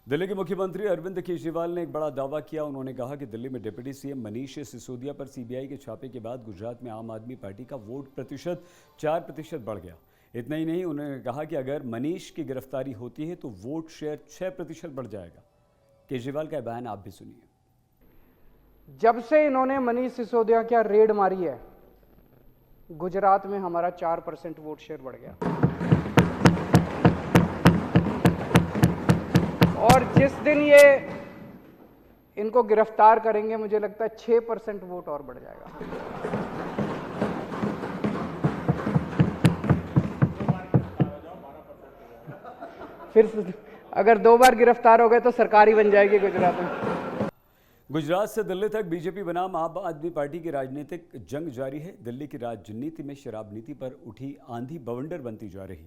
दिल्ली के मुख्यमंत्री अरविंद केजरीवाल ने एक बड़ा दावा किया। उन्होंने कहा कि दिल्ली में डिप्टी सीएम मनीष सिसोदिया पर सीबीआई के छापे के बाद गुजरात में आम आदमी पार्टी का वोट प्रतिशत 4% बढ़ गया। इतना ही नहीं, उन्होंने कहा कि अगर मनीष की गिरफ्तारी होती है तो वोट शेयर 6% बढ़ जाएगा। केजरीवाल का बयान आप भी सुनिए। जब से इन्होंने मनीष सिसोदिया क्या रेड मारी है, गुजरात में हमारा 4% वोट शेयर बढ़ गया। और जिस दिन ये इनको गिरफ्तार करेंगे, मुझे लगता है 6% वोट और बढ़ जाएगा। फिर अगर 2 बार गिरफ्तार हो गए तो सरकार ही बन जाएगी गुजरात में। गुजरात से दिल्ली तक बीजेपी बनाम आम आदमी पार्टी की राजनीतिक जंग जारी है। दिल्ली की राजनीति में शराब नीति पर उठी आंधी बवंडर बनती जा रही।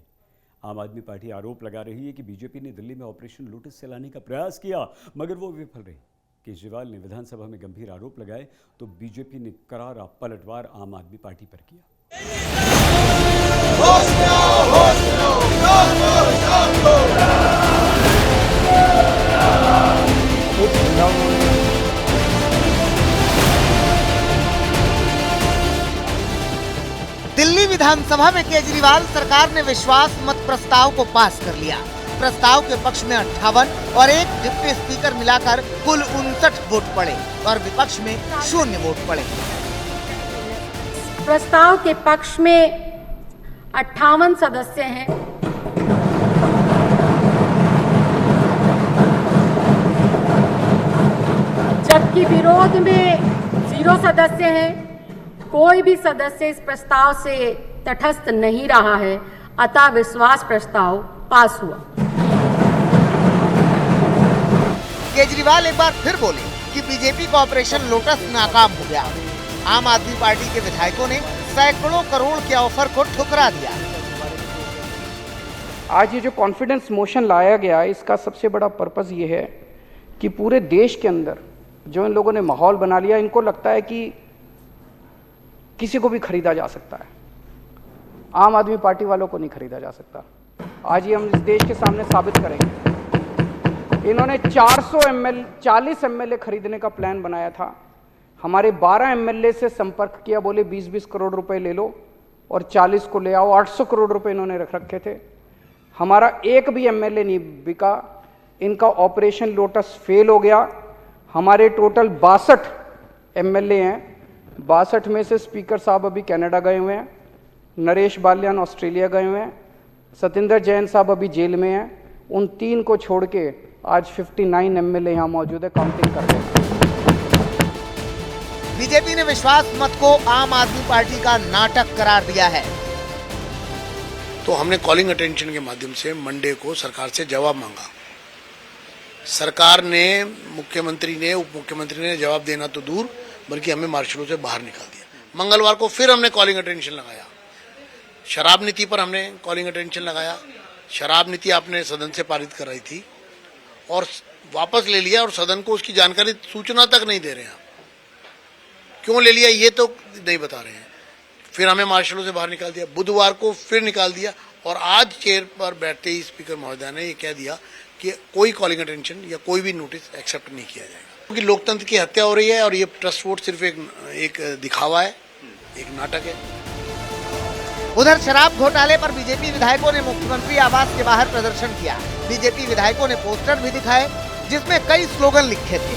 आम आदमी पार्टी आरोप लगा रही है कि बीजेपी ने दिल्ली में ऑपरेशन लोटस चलाने का प्रयास किया, मगर वो विफल रही। केजरीवाल ने विधानसभा में गंभीर आरोप लगाए तो बीजेपी ने करारा पलटवार आम आदमी पार्टी पर किया। दिल्ली विधानसभा में केजरीवाल सरकार ने विश्वास मत प्रस्ताव को पास कर लिया। प्रस्ताव के पक्ष में 58 और एक डिप्टी स्पीकर मिलाकर कुल 59 वोट पड़े और विपक्ष में 0 वोट पड़े। प्रस्ताव के पक्ष में 58 सदस्य हैं, जबकि विरोध में 0 सदस्य हैं। कोई भी सदस्य इस प्रस्ताव से तटस्थ नहीं रहा है, अतः विश्वास प्रस्ताव पास हुआ। केजरीवाल एक बार फिर बोले कि बीजेपी का ऑपरेशन लोटस नाकाम हो गया। आम आदमी पार्टी के विधायकों ने सैकड़ों करोड़ के ऑफर को ठुकरा दिया। आज ये जो कॉन्फिडेंस मोशन लाया गया, इसका सबसे बड़ा पर्पस ये है कि पूरे देश के अंदर जो इन लोगों ने माहौल बना लिया, इनको लगता है कि किसी को भी खरीदा जा सकता है, आम आदमी पार्टी वालों को नहीं खरीदा जा सकता। आज ये हम इस देश के सामने साबित करेंगे। इन्होंने 40 एमएलए खरीदने का प्लान बनाया था। हमारे 12 एमएलए से संपर्क किया, बोले 20-20 करोड़ रुपए ले लो और 40 को ले आओ। 800 करोड़ रुपए इन्होंने रख रखे थे। हमारा एक भी एमएलए नहीं बिका। इनका ऑपरेशन लोटस फेल हो गया। हमारे टोटल 62 एमएलए हैं। 62 में से स्पीकर साहब अभी कनाडा गए हुए हैं, नरेश बाल्यान ऑस्ट्रेलिया गए हुए हैं, सतिंदर जैन साहब अभी जेल में हैं। उन 3 को छोड़ के आज 59 एमएलए यहाँ मौजूद है, काउंटिंग कर रहे हैं। बीजेपी ने विश्वास मत को आम आदमी पार्टी का नाटक करार दिया है। तो हमने कॉलिंग अटेंशन के माध्यम से मंडे को सरकार से जवाब मांगा। सरकार ने, मुख्यमंत्री ने, उप मुख्यमंत्री ने जवाब देना तो दूर, बल्कि हमें मार्शलों से बाहर निकाल दिया। मंगलवार को फिर हमने कॉलिंग अटेंशन लगाया। शराब नीति पर हमने कॉलिंग अटेंशन लगाया। शराब नीति आपने सदन से पारित कराई थी और वापस ले लिया, और सदन को उसकी जानकारी, सूचना तक नहीं दे रहे हैं। क्यों ले लिया ये तो नहीं बता रहे हैं। फिर हमें मार्शलों से बाहर निकाल दिया। बुधवार को फिर निकाल दिया, और आज चेयर पर बैठते ही स्पीकर महोदय ने ये कह दिया कि कोई कॉलिंग अटेंशन या कोई भी नोटिस एक्सेप्ट नहीं किया जाएगा, क्योंकि लोकतंत्र की हत्या हो रही है। और ये ट्रस्ट वोट सिर्फ एक दिखावा है, एक नाटक है। उधर शराब घोटाले पर बीजेपी विधायकों ने मुख्यमंत्री आवास के बाहर प्रदर्शन किया। बीजेपी विधायकों ने पोस्टर भी दिखाए जिसमें कई स्लोगन लिखे थे।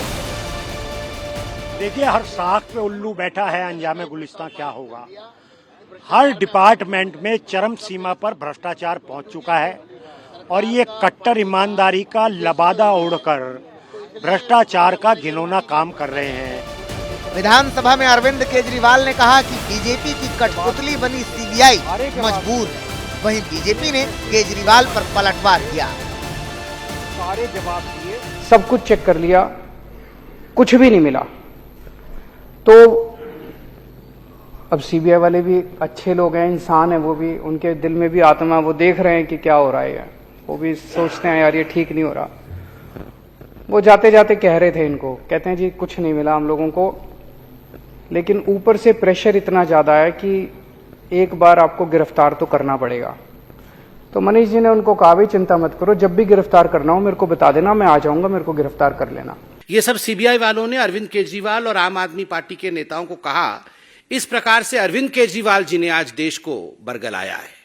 देखिए, हर साख पे उल्लू बैठा है, अंजामे गुलिस्तां क्या होगा। हर डिपार्टमेंट में चरम सीमा पर भ्रष्टाचार पहुंच चुका है, और ये कट्टर ईमानदारी का लबादा ओढ़कर भ्रष्टाचार का घिनौना काम कर रहे हैं। विधानसभा में अरविंद केजरीवाल ने कहा कि बीजेपी की कठपुतली बनी सीबीआई मजबूर है। वहीं बीजेपी ने केजरीवाल पर पलटवार किया। सारे जवाब दिए, सब कुछ चेक कर लिया, कुछ भी नहीं मिला। तो अब सीबीआई वाले भी अच्छे लोग हैं, इंसान है, वो भी, उनके दिल में भी आत्मा, वो देख रहे हैं कि क्या हो रहा है। वो भी सोचते हैं यार ये ठीक नहीं हो रहा। वो जाते जाते कह रहे थे इनको, कहते हैं जी कुछ नहीं मिला हम लोगों को, लेकिन ऊपर से प्रेशर इतना ज्यादा है कि एक बार आपको गिरफ्तार तो करना पड़ेगा। तो मनीष जी ने उनको कहा भी चिंता मत करो, जब भी गिरफ्तार करना हो मेरे को बता देना, मैं आ जाऊंगा, मेरे को गिरफ्तार कर लेना। ये सब सीबीआई वालों ने अरविंद केजरीवाल और आम आदमी पार्टी के नेताओं को कहा। इस प्रकार से अरविंद केजरीवाल जी ने आज देश को बरगलाया है।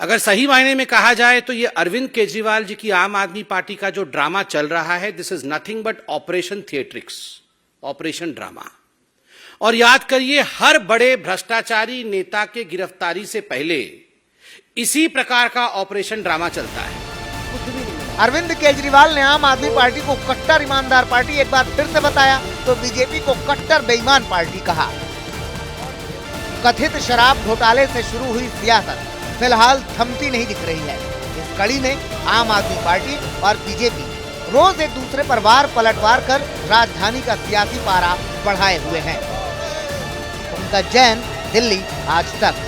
अगर सही मायने में कहा जाए तो ये अरविंद केजरीवाल जी की आम आदमी पार्टी का जो ड्रामा चल रहा है, this is nothing but operation theatrics, operation drama. और याद करिए, हर बड़े भ्रष्टाचारी नेता के गिरफ्तारी से पहले इसी प्रकार का ऑपरेशन ड्रामा चलता है। अरविंद केजरीवाल ने आम आदमी पार्टी को कट्टर ईमानदार पार्टी एक बार फिर से बताया तो बीजेपी को कट्टर बेईमान पार्टी कहा। कथित शराब घोटाले से शुरू हुई सियासत फिलहाल थमती नहीं दिख रही है। इस कड़ी में आम आदमी पार्टी और बीजेपी रोज एक दूसरे पर वार पलटवार कर राजधानी का सियासी पारा बढ़ाए हुए हैं। उनका जैन, दिल्ली आज तक।